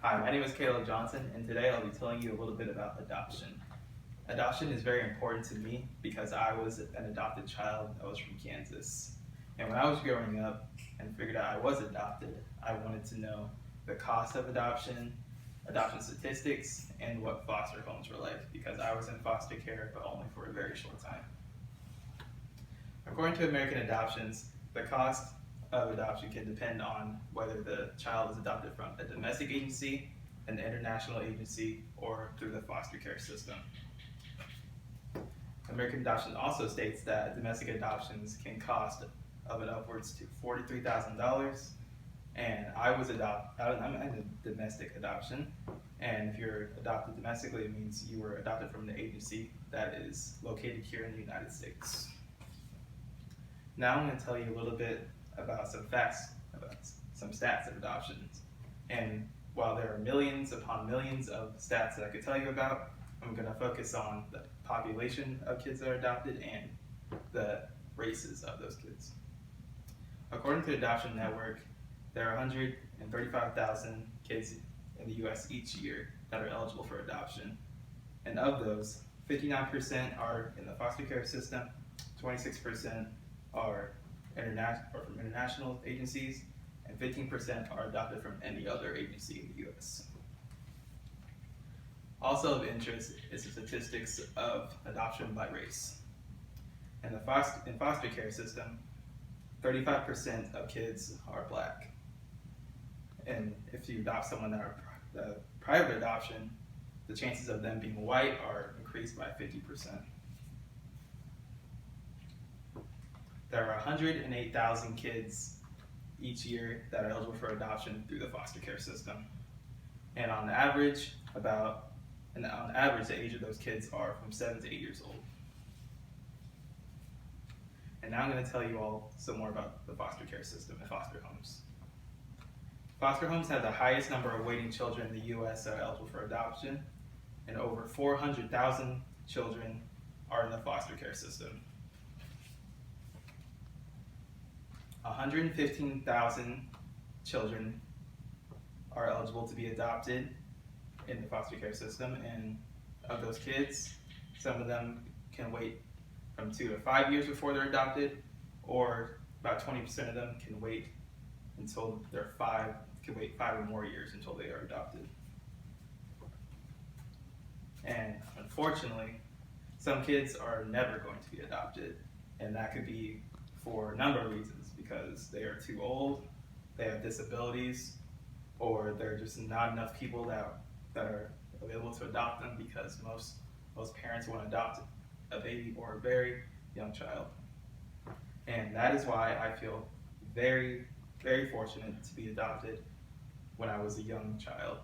Hi, my name is Caleb Johnson, and today I'll be telling you a little bit about adoption. Adoption is very important to me because I was an adopted child that was from Kansas. And when I was growing up and figured out I was adopted, I wanted to know the cost of adoption, adoption statistics, and what foster homes were like because I was in foster care, but only for a very short time. According to American Adoptions, the cost of adoption can depend on whether the child is adopted from a domestic agency, an international agency, or through the foster care system. American Adoption also states that domestic adoptions can cost of an upwards to $43,000, and I'm in a domestic adoption, and if you're adopted domestically, it means you were adopted from an agency that is located here in the United States. Now I'm going to tell you a little bit about some facts, about some stats of adoptions. And while there are millions upon millions of stats that I could tell you about, I'm going to focus on the population of kids that are adopted and the races of those kids. According to Adoption Network, there are 135,000 kids in the US each year that are eligible for adoption. And of those, 59% are in the foster care system, 26% are from international agencies, and 15% are adopted from any other agency in the US. Also of interest is the statistics of adoption by race. In the foster care system, 35% of kids are Black. And if you adopt someone that are private adoption, the chances of them being white are increased by 50%. There are 108,000 kids each year that are eligible for adoption through the foster care system. And on average, the age of those kids are from 7 to 8 years old. And now I'm going to tell you all some more about the foster care system and foster homes. Foster homes have the highest number of waiting children in the US that are eligible for adoption, and over 400,000 children are in the foster care system. 115,000 children are eligible to be adopted in the foster care system, and of those kids, some of them can wait from 2 to 5 years before they're adopted, or about 20% of them can wait until they're 5 or more years until they are adopted. And unfortunately, some kids are never going to be adopted, and that could be for a number of reasons, because they are too old, they have disabilities, or there are just not enough people that are available to adopt them, because most parents want to adopt a baby or a very young child. And that is why I feel very, very fortunate to be adopted when I was a young child.